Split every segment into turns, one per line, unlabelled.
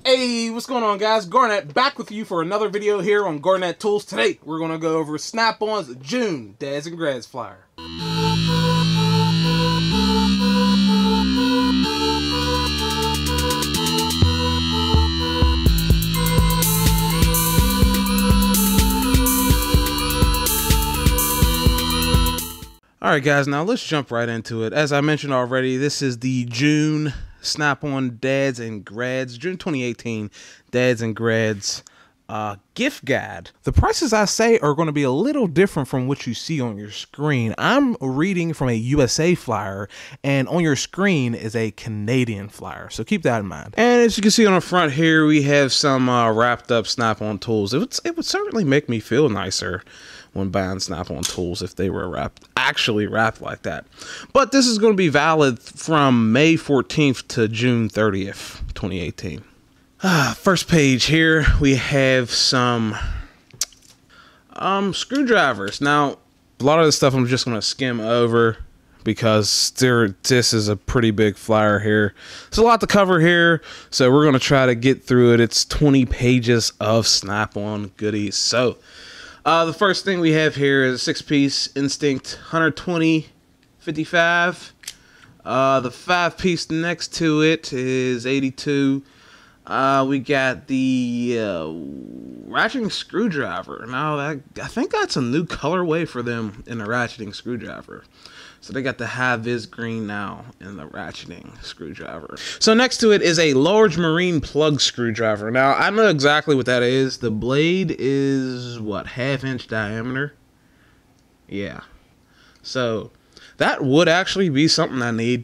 Hey, what's going on, guys? Garnett back with you for another video here on Garnett-Tools. Today, we're going to go over Snap-on's June Dads and Grads flyer. Alright guys, now let's jump right into it. As I mentioned already, this is the June Snap-on Dads and Grads, June 2018 Dads and Grads gift guide. The prices I say are going to be a little different from what you see on your screen. I'm reading from a USA flyer, and on your screen is a Canadian flyer, so keep that in mind. And as you can see on the front here, we have some wrapped up Snap-on tools. It would certainly make me feel nicer when buying Snap-on tools if they were actually wrapped like that. But this is going to be valid from May 14th to June 30th, 2018. First page here, we have some screwdrivers. Now, a lot of this stuff I'm just going to skim over because this is a pretty big flyer here. There's a lot to cover here, so we're going to try to get through it. It's 20 pages of Snap-on goodies. So, the first thing we have here is a 6-piece Instinct 120/55. The 5-piece next to it is 82. We got the ratcheting screwdriver. Now, I think that's a new colorway for them in the ratcheting screwdriver. So they got the high-vis green now in the ratcheting screwdriver. So next to it is a large marine plug screwdriver. Now, I know exactly what that is. The blade is, what, 1/2 inch diameter? Yeah. So that would actually be something I need.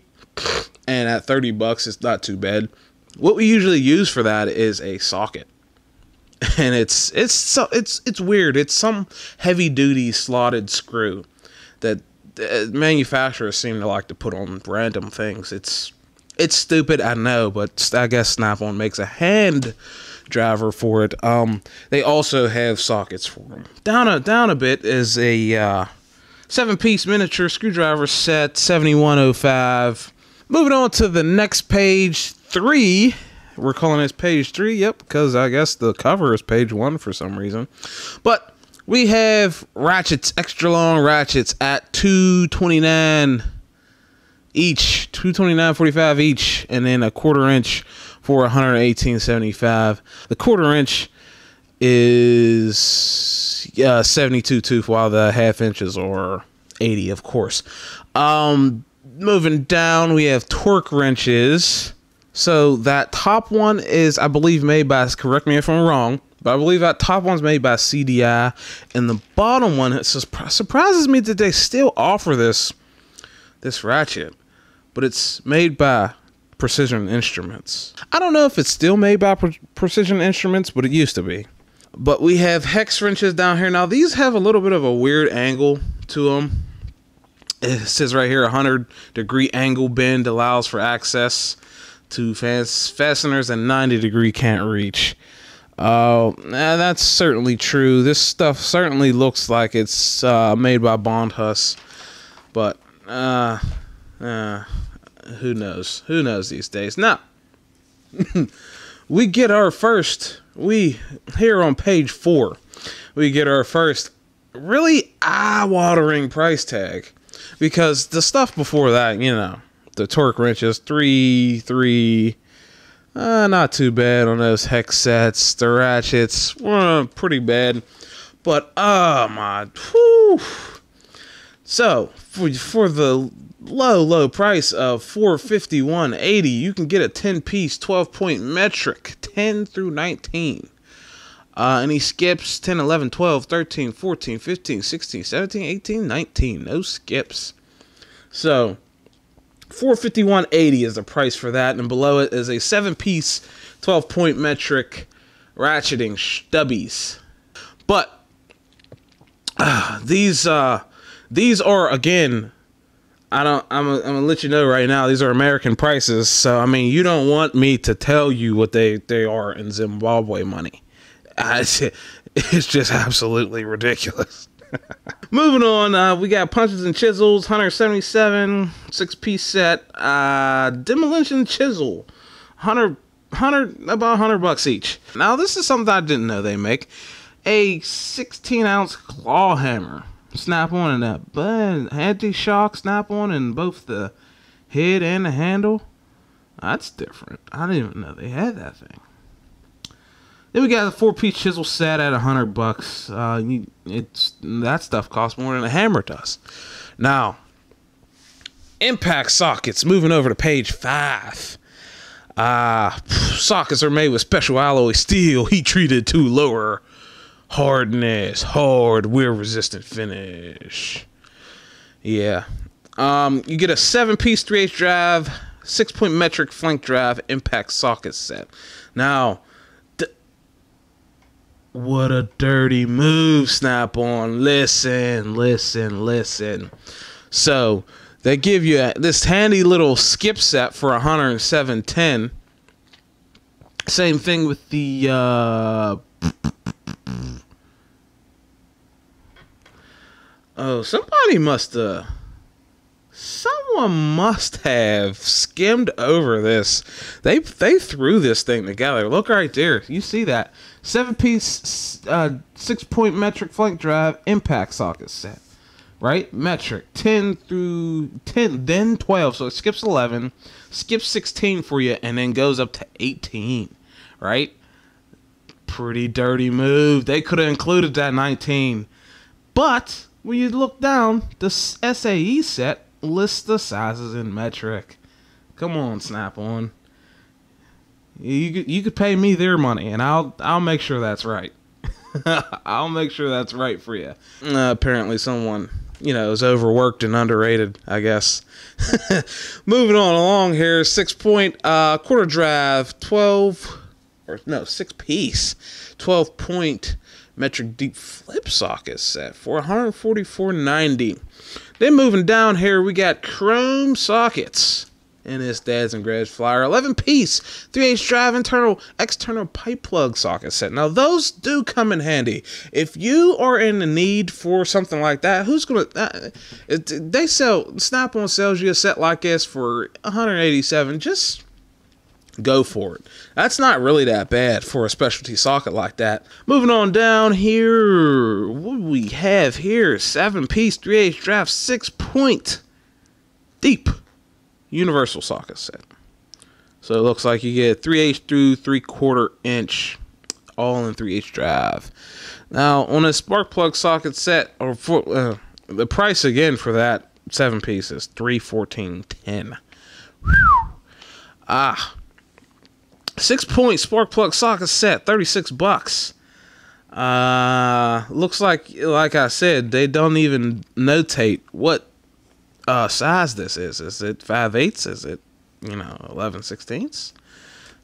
And at 30 bucks, it's not too bad. What we usually use for that is a socket. And it's weird. It's some heavy-duty slotted screw that manufacturers seem to like to put on random things. It's stupid, I know, but I guess Snap-on makes a hand driver for it. They also have sockets for them. Down a bit is a 7-piece miniature screwdriver set, 7105. Moving on to the next page 3. We're calling this page 3, yep, because I guess the cover is page 1 for some reason. But we have ratchets, extra long ratchets at $229 each, $229.45 each, and then a 1/4 inch for $118.75. The 1/4 inch is 72 tooth, while the 1/2 inches are 80, of course. Moving down, we have torque wrenches. So that top one is, I believe, made by, correct me if I'm wrong, but I believe that top one's made by CDI, and the bottom one, it surprises me that they still offer this ratchet, but it's made by Precision Instruments. I don't know if it's still made by Precision Instruments, but it used to be. But we have hex wrenches down here. Now, these have a little bit of a weird angle to them. It says right here, 100-degree angle bend allows for access to fasteners and 90-degree can't reach. That's certainly true. This stuff certainly looks like it's made by Bond Huss, but who knows? Who knows these days? Now, we get our first. Here on page 4, we get our first really eye-watering price tag, because the stuff before that, you know, the torque wrenches, $3, not too bad on those hex sets. The ratchets, pretty bad, but whew. So for the low price of $451.80, you can get a 10-piece 12-point metric, 10 through 19. Any skips? 10, 11, 12, 13, 14, 15, 16, 17, 18, 19. No skips. So $451.80 is the price for that, and below it is a 7-piece 12-point metric ratcheting stubbies. But these are, again, I'm gonna let you know right now, these are American prices. So I mean, you don't want me to tell you what they are in Zimbabwe money. It's just absolutely ridiculous. Moving on, we got punches and chisels, 177, 6-piece set, demolition chisel, 100 about $100 each. Now this is something I didn't know they make. A 16-ounce claw hammer. Snap-on and that anti-shock snap-on in both the head and the handle. That's different. I didn't even know they had that thing. Then we got a 4-piece chisel set at $100. That stuff costs more than a hammer does. Now, impact sockets. Moving over to page 5. Sockets are made with special alloy steel, heat treated to lower hardness, hard wear resistant finish. Yeah. You get a 7-piece 3/8 drive, 6-point metric flank drive impact socket set. Now, what a dirty move, Snap-on. Listen. So, they give you this handy little skip set for $107.10. Same thing with the someone must have skimmed over this. They threw this thing together. Look right there. You see that 7-piece 6-point metric flank drive impact socket set. Right? Metric 10 through 10, then 12. So it skips 11, skips 16 for you, and then goes up to 18. Right? Pretty dirty move. They could have included that 19. But when you look down, the SAE set lists the sizes in metric. Come on, Snap-on. You could pay me their money, and I'll make sure that's right. I'll make sure that's right for you. Apparently someone, is overworked and underrated, I guess. Moving on along here, 6-point quarter drive, 6-piece 12-point metric deep flip socket set for $144.90. Then moving down here, we got chrome sockets in this Dads and Grads flyer. 11-piece 3/8 drive external pipe plug socket set. Now those do come in handy if you are in the need for something like that. Who's gonna? Snap-on sells you a set like this for $187. Just go for it. That's not really that bad for a specialty socket like that. Moving on down here, what do we have here? 7-piece 3/8 drive 6-point deep universal socket set. So it looks like you get 3/8 through 3/4 inch, all in 3/8 drive. Now on a spark plug socket set, or for the price again for that 7-piece is $314.10. 6-point spark plug socket set, $36. Looks like I said, they don't even notate what size this is. Is it 5/8? Is it 11/16?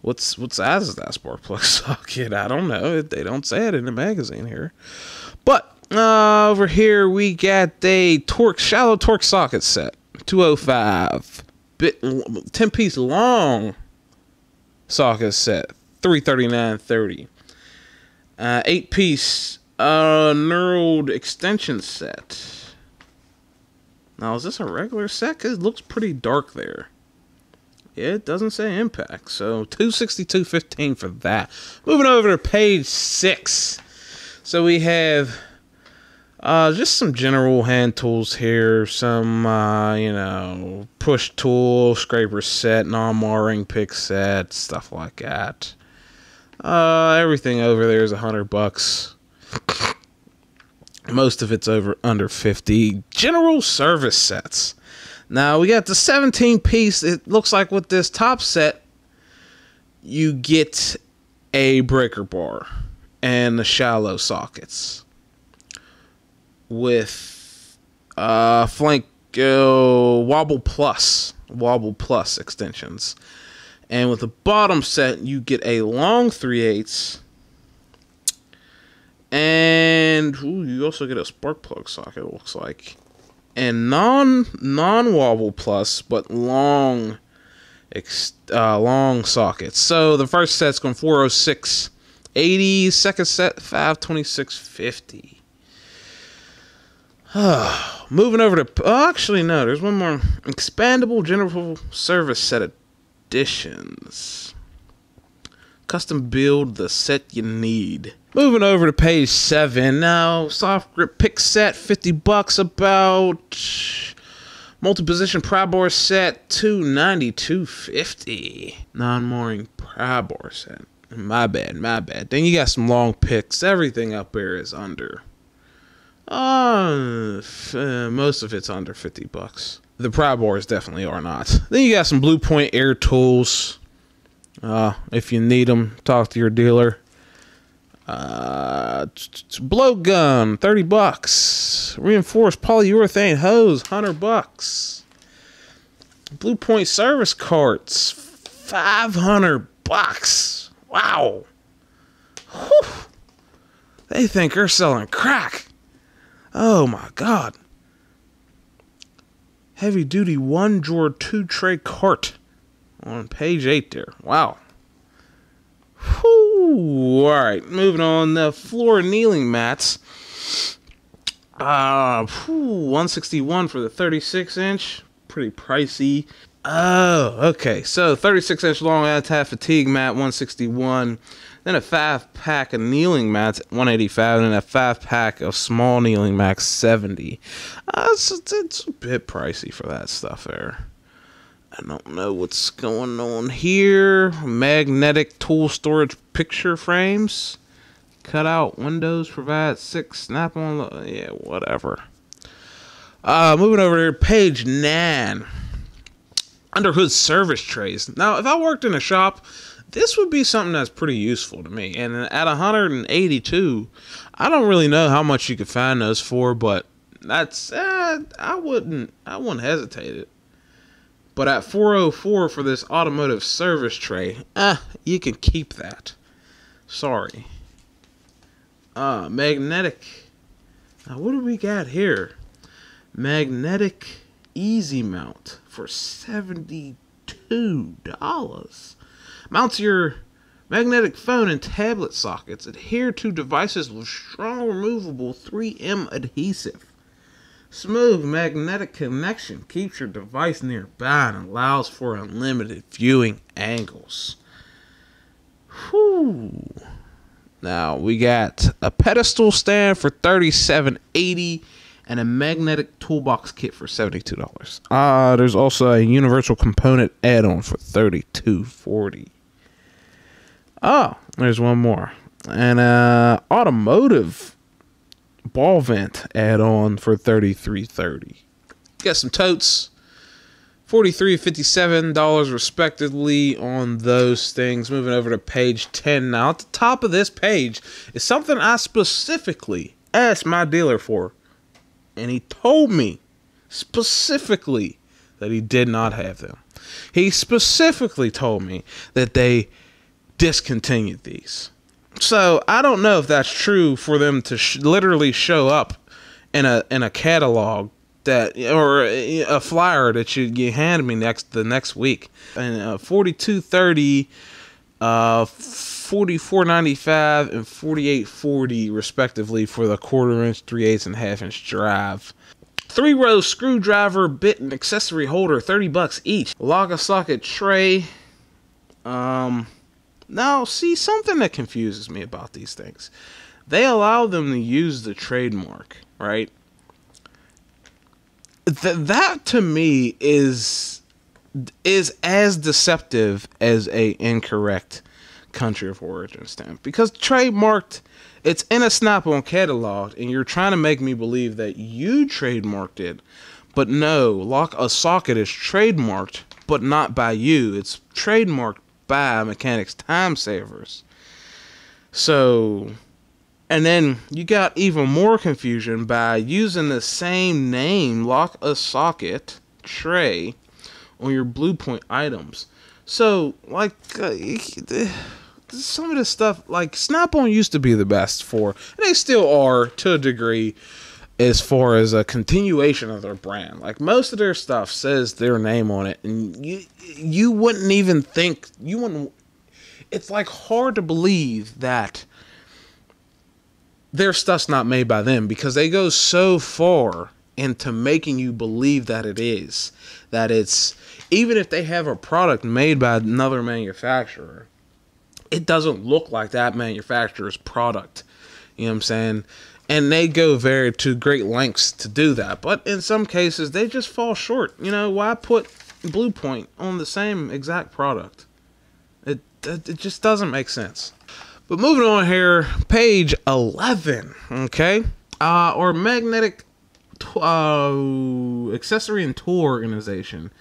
What size is that spark plug socket? I don't know. They don't say it in the magazine here. But over here we got a shallow torque socket set, 205. 10-piece long socket set, $339.30. 8-piece knurled extension set. Now, is this a regular set? 'Cause it looks pretty dark there. Yeah, it doesn't say impact, so $262.15 for that. Moving over to page 6. So we have just some general hand tools here. Some, push tool, scraper set, non-marring pick set, stuff like that. Everything over there is $100. Most of it's under 50. General service sets. Now we got the 17-piece. It looks like with this top set, you get a breaker bar and the shallow sockets with flank wobble plus extensions. And with the bottom set, you get a long 3/8. And you also get a spark plug socket, it looks like. And non-wobble plus, but long sockets. So the first set's going 406.80, second set 526.50. Moving over to, actually no, there's one more. Expandable general service set editions. custom build the set you need. Moving over to page 7 now. Soft grip pick set, $50 about. Multi-position pry bar set, $292.50. Non-mooring pry bar set. My bad. Then you got some long picks. Everything up there is under. Most of it's under $50. The pry bars definitely are not. Then you got some Blue Point air tools. If you need them, talk to your dealer. Blowgun, $30. Reinforced polyurethane hose, $100. Blue Point service carts, $500. Wow. Whew. They think they're selling crack. Oh my God. Heavy duty 1-drawer 2-tray cart on page 8 there. Wow. Whew. Alright, moving on. The floor kneeling mats. $161 for the 36-inch. Pretty pricey. Oh, okay. So 36-inch long anti fatigue mat, $161. Then a 5-pack of kneeling mats, $185, and a 5-pack of small kneeling mats, $70. It's a bit pricey for that stuff there. I don't know what's going on here. Magnetic tool storage picture frames. Cut out windows, provide 6 snap-on. Yeah, whatever. Moving over here, page 9. Underhood service trays. Now, if I worked in a shop, this would be something that's pretty useful to me. And at $182, I don't really know how much you could find those for, but that's I wouldn't hesitate it. But at $404 for this automotive service tray, you can keep that. Sorry. Magnetic. Now, what do we got here? Magnetic easy mount for $72. Mounts your magnetic phone and tablet sockets. Adhere to devices with strong removable 3M adhesive. Smooth magnetic connection keeps your device nearby and allows for unlimited viewing angles. Whew. Now we got a pedestal stand for $37.80 and a magnetic toolbox kit for $72. There's also a universal component add-on for $32.40. Oh, there's one more. And automotive ball vent add-on for $33.30. Got some totes, $43 and $57 respectively on those things. Moving over to page 10 now. At the top of this page is something I specifically asked my dealer for. And he told me specifically that he did not have them. He specifically told me that they discontinued these. So I don't know if that's true for them to literally show up in a catalog that, or a flyer that you hand me the next week. And $42.30, $44.95, and $48.40 respectively for the 1/4 inch, 3/8, and 1/2 inch drive. 3-row screwdriver bit and accessory holder, $30 each. Lock socket tray. Now, see, something that confuses me about these things. They allow them to use the trademark, right? That to me is as deceptive as a incorrect country of origin stamp, because trademarked, it's in a snap-on catalog, and you're trying to make me believe that you trademarked it, but no, lock a socket is trademarked, but not by you. It's trademarked by Mechanics Time Savers. So, and then you got even more confusion by using the same name, lock a socket tray, on your Blue Point items. So, like, some of this stuff, like, Snap-on used to be the best for, and they still are to a degree, as far as a continuation of their brand. Like, most of their stuff says their name on it, and you wouldn't even think, it's like hard to believe that their stuff's not made by them, because they go so far into making you believe that it is, that it's, even if they have a product made by another manufacturer, it doesn't look like that manufacturer's product. You know what I'm saying? And they go to great lengths to do that. But in some cases, they just fall short. You know, why put Blue Point on the same exact product? It just doesn't make sense. But moving on here, page 11, okay? Or Magnetic Accessory and Tool Organization.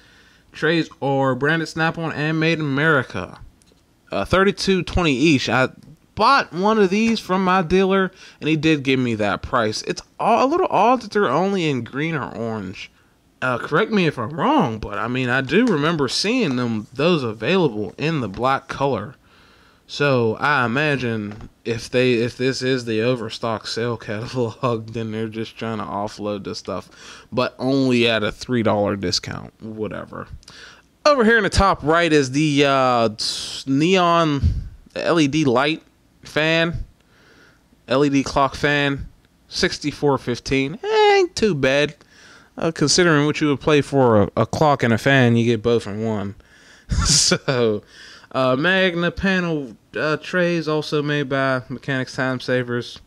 Trays are branded Snap-on and made in America. $32.20 each. I bought one of these from my dealer, and he did give me that price. It's a little odd that they're only in green or orange. Correct me if I'm wrong, but I mean, I do remember seeing those available in the black color. So I imagine if this is the overstock sale catalog, then they're just trying to offload this stuff, but only at a $3 discount, whatever. Over here in the top right is the neon LED light fan, LED clock fan, $64.15. Ain't too bad. Considering what you would pay for a clock and a fan, you get both in one. So, Magna panel trays, also made by Mechanics Time Savers.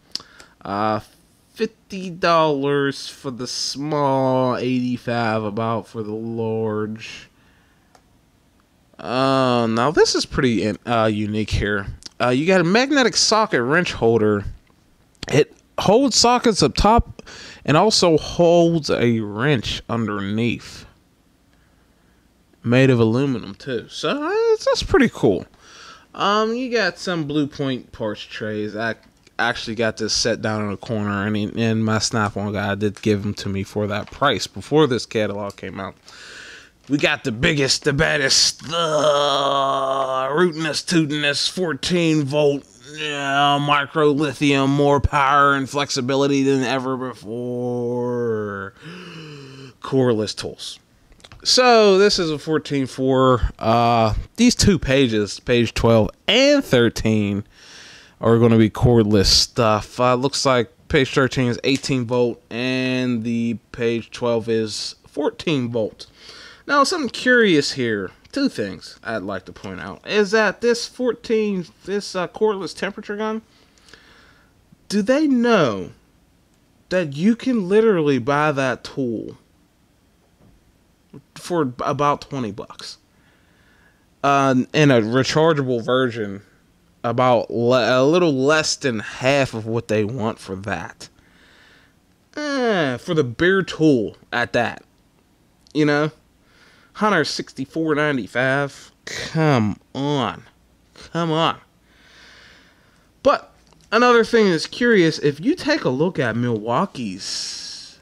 $50 for the small, $85 about for the large. Now this is pretty unique here. You got a magnetic socket wrench holder. It holds sockets up top and also holds a wrench underneath. Made of aluminum too, so that's pretty cool. You got some Blue Point parts trays. I actually got this set down in a corner, and my Snap-on guy did give them to me for that price before this catalog came out. We got the biggest, the baddest, the rootinest, tootinest 14-volt micro lithium, more power and flexibility than ever before. Cordless tools. So this is a 14.4. These two pages, page 12 and 13, are going to be cordless stuff. Looks like page 13 is 18-volt and the page 12 is 14-volt. Now, something curious here. Two things I'd like to point out is that this cordless temperature gun, do they know that you can literally buy that tool for about 20 bucks? In a rechargeable version, about a little less than half of what they want for that. For the bare tool at that. You know? $164.95. Come on. Come on. But another thing that's curious, if you take a look at Milwaukee's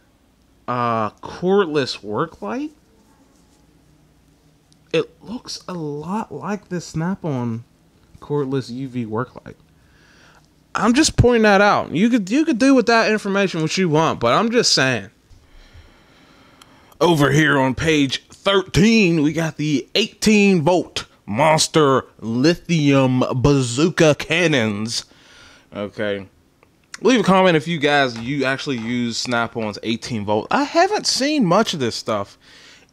cordless work light, it looks a lot like the Snap-on cordless UV work light. I'm just pointing that out. You could do with that information what you want, but I'm just saying. Over here on page 13, we got the 18-volt Monster Lithium Bazooka Cannons. Okay. Leave a comment if you guys actually use Snap-on's 18-volt. I haven't seen much of this stuff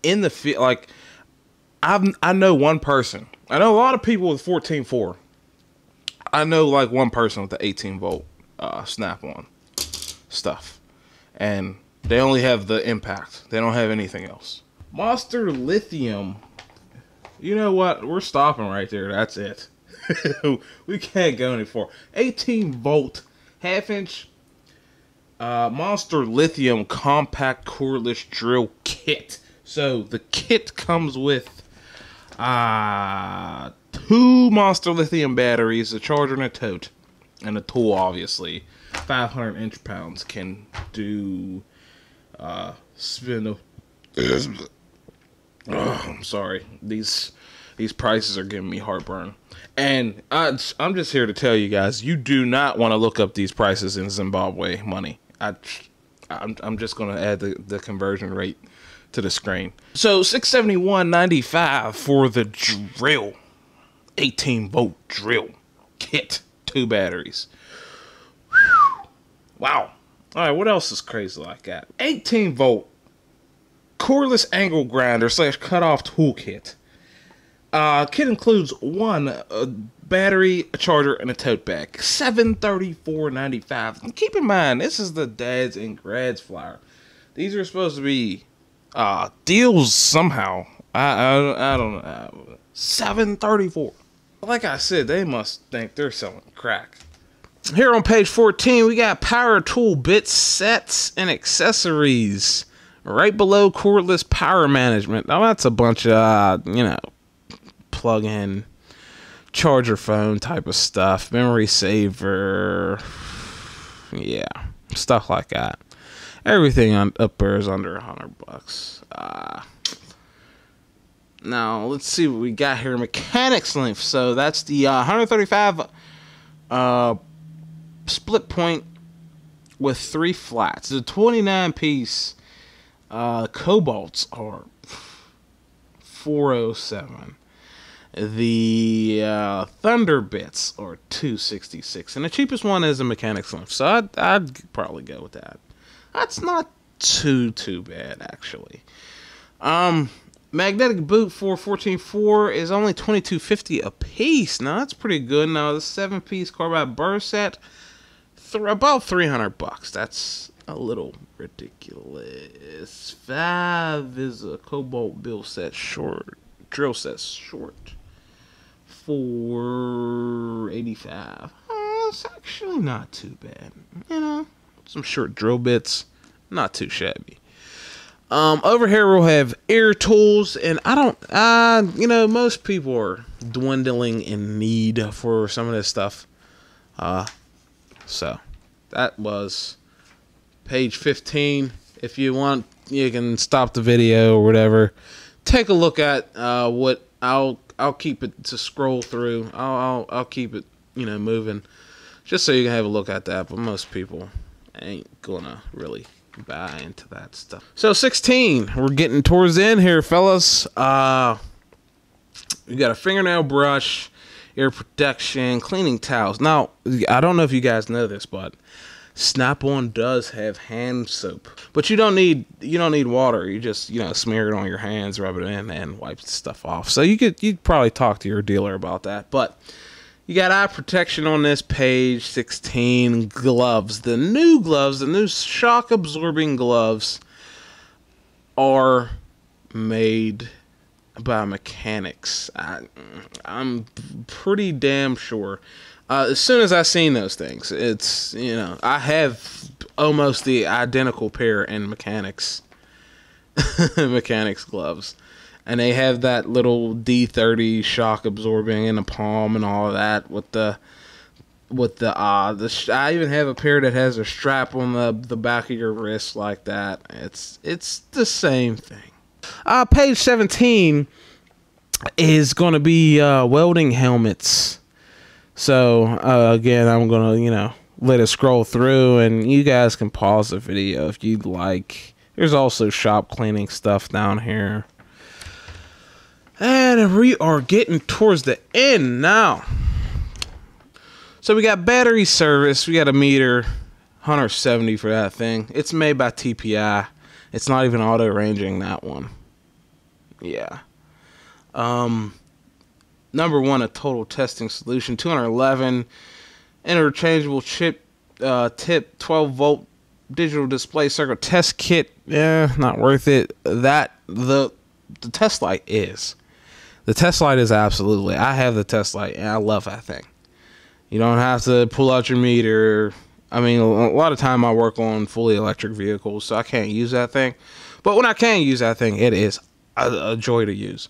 in the field. Like, I know one person. I know a lot of people with 14.4. I know like one person with the 18-volt Snap-on stuff. And they only have the impact. They don't have anything else. Monster Lithium. You know what? We're stopping right there. That's it. We can't go any further. 18-volt, half-inch Monster Lithium compact cordless drill kit. So the kit comes with 2 Monster Lithium batteries, a charger and a tote, and a tool, obviously. 500 inch-pounds can do spin. I'm sorry. These prices are giving me heartburn. And I'm just here to tell you guys, you do not want to look up these prices in Zimbabwe money. I'm just going to add the conversion rate to the screen. So $671.95 for the drill. 18-volt drill kit. 2 batteries. Whew. Wow. All right, what else is crazy like that? 18-volt cordless angle grinder / cutoff toolkit. Kit includes one battery, a charger, and a tote bag. $734.95. And keep in mind, this is the dads and grads flyer. These are supposed to be deals somehow. I don't know. $734. Like I said, they must think they're selling crack. Here on page 14, we got power tool bits, sets, and accessories. Right below cordless power management. Now that's a bunch of, plug-in charger phone type of stuff. Memory saver. Yeah, stuff like that. Everything up there is under $100. Now, let's see what we got here. Mechanics length. So that's the 135 split point with 3 flats. The 29-piece cobalts are $407. The Thunder bits are $266, and the cheapest one is a mechanics length. So I'd probably go with that. That's not too bad actually. Magnetic boot for 14.4 is only $22.50 a piece. Now that's pretty good. Now the 7-piece carbide burr set, about $300. That's a little ridiculous. 5 is a cobalt drill set short, $485. It's actually not too bad. Some short drill bits, not too shabby. Over here we'll have air tools, and most people are dwindling in need for some of this stuff. So that was page 15. If you want, you can stop the video or whatever. Take a look at what I'll keep it to scroll through. I'll keep it moving, just so you can have a look at that. But most people ain't gonna really buy into that stuff. So 16, we're getting towards the end here, fellas. We got a fingernail brush, ear protection, cleaning towels. Now, I don't know if you guys know this, but Snap-on does have hand soap, but you don't need water. You just smear it on your hands, rub it in, and wipe the stuff off. So you'd probably talk to your dealer about that. But you got eye protection on this page 16. Gloves, the new shock absorbing gloves are made by mechanics. I'm pretty damn sure. As soon as I seen those things, it's, I have almost the identical pair in mechanics gloves. And they have that little D30 shock absorbing in the palm and all of that I even have a pair that has a strap on the back of your wrist like that. It's the same thing. Page 17 is going to be welding helmets. So again, I'm gonna let it scroll through, and you guys can pause the video if you'd like. There's also shop cleaning stuff down here, and we are getting towards the end now. So we got battery service. We got a meter, $170 for that thing. It's made by TPI. It's not even auto ranging, that one. Yeah. Number 1, a total testing solution, 211, interchangeable chip, tip, 12-volt digital display circuit test kit. Yeah, not worth it. The test light is. The test light is absolutely. I have the test light, and I love that thing. You don't have to pull out your meter. I mean, a lot of time I work on fully electric vehicles, so I can't use that thing. But when I can use that thing, it is a joy to use.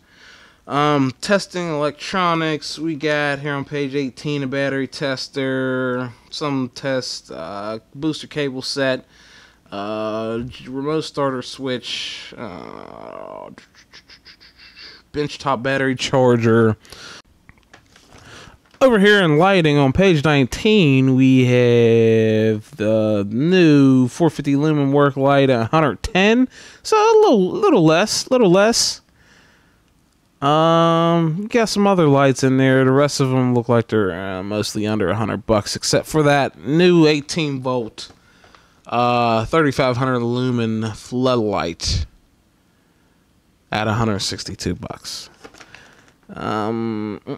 Testing electronics, we got here on page 18 a battery tester, some test, booster cable set, remote starter switch, benchtop battery charger. Over here in lighting on page 19, we have the new 450 lumen work light at 110, so a little less. Got some other lights in there. The rest of them look like they're mostly under $100, except for that new 18-volt 3500 lumen floodlight at $162. Under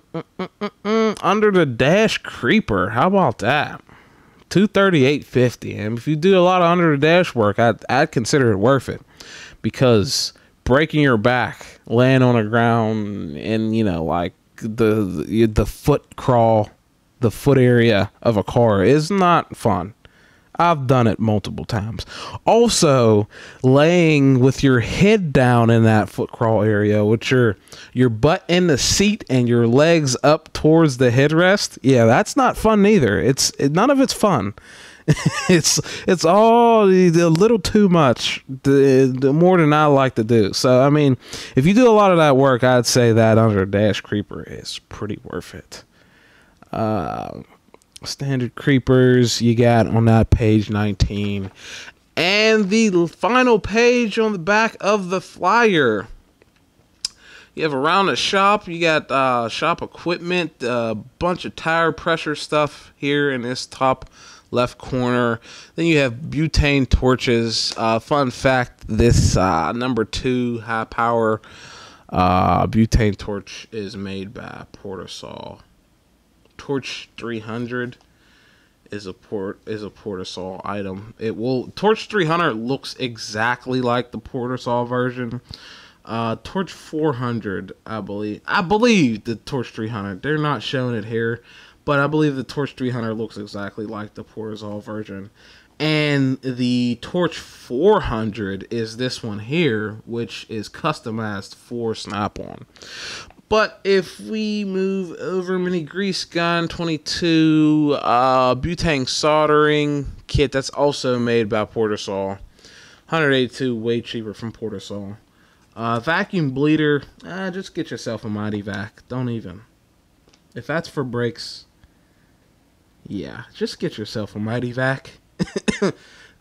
the dash creeper. How about that? $238.50. And if you do a lot of under the dash work, I'd consider it worth it, because breaking your back, laying on the ground, and like the foot crawl, the foot area of a car is not fun. I've done it multiple times. Also, laying with your head down in that foot crawl area with your butt in the seat and your legs up towards the headrest. Yeah, that's not fun either. None of it's fun. it's all a little too much, the more than I like to do. So, I mean, if you do a lot of that work, I'd say that under dash creeper is pretty worth it. Standard creepers you got on that page 19, and the final page on the back of the flyer, you have around the shop. You got shop equipment, a bunch of tire pressure stuff here in this top left corner. Then you have butane torches. Fun fact, this number 2 high power butane torch is made by Portasol. Torch 300 is a Portasol item. Torch 300 looks exactly like the Portasol version. Torch 400, I believe the Torch 300. They're not showing it here, but I believe the Torch 300 looks exactly like the Portasol version. And the Torch 400 is this one here, which is customized for Snap-on. But if we move over, mini grease gun 22, butane soldering kit, that's also made by Portasol. $182, way cheaper from Portasol. Vacuum bleeder, just get yourself a Mighty Vac. Don't even. If that's for brakes, yeah, just get yourself a Mighty Vac.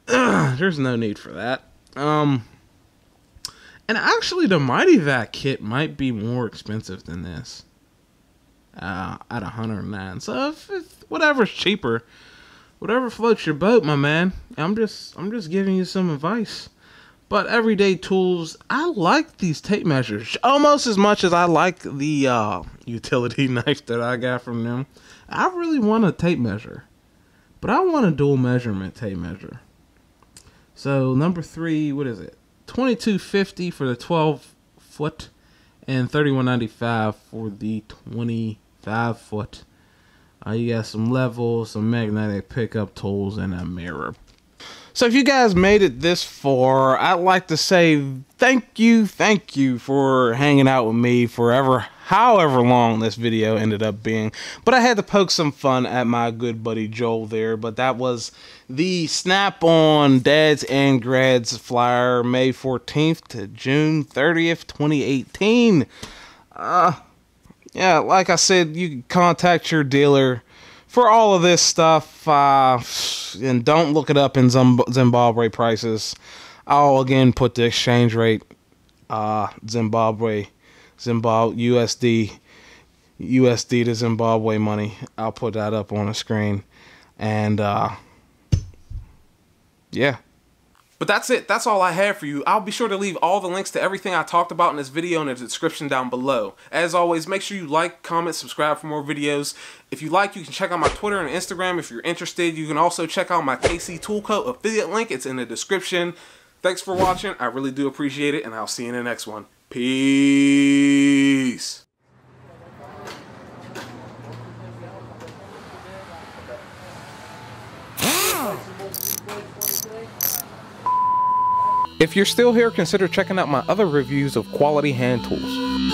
There's no need for that. And actually, the Mighty Vac kit might be more expensive than this. At $109. So if whatever's cheaper, whatever floats your boat, my man. I'm just giving you some advice. But everyday tools, I like these tape measures almost as much as I like the utility knife that I got from them. I really want a tape measure, but I want a dual measurement tape measure. So number 3, what is it? $22.50 for the 12 foot and $31.95 for the 25 foot. You got some levels, some magnetic pickup tools, and a mirror. So if you guys made it this far, I'd like to say thank you for hanging out with me forever, however long this video ended up being. But I had to poke some fun at my good buddy Joel there. But that was the Snap-on Dads and Grads flyer, May 14th to June 30th, 2018. Yeah, like I said, you can contact your dealer for all of this stuff, and don't look it up in Zimbabwe prices. I'll again put the exchange rate, USD to Zimbabwe money. I'll put that up on the screen, and yeah. But that's it. That's all I have for you. I'll be sure to leave all the links to everything I talked about in this video in the description down below. As always, make sure you like, comment, subscribe for more videos. If you like, you can check out my Twitter and Instagram if you're interested. You can also check out my KC Tool Co. affiliate link. It's in the description. Thanks for watching. I really do appreciate it, and I'll see you in the next one. Peace. If you're still here, consider checking out my other reviews of quality hand tools.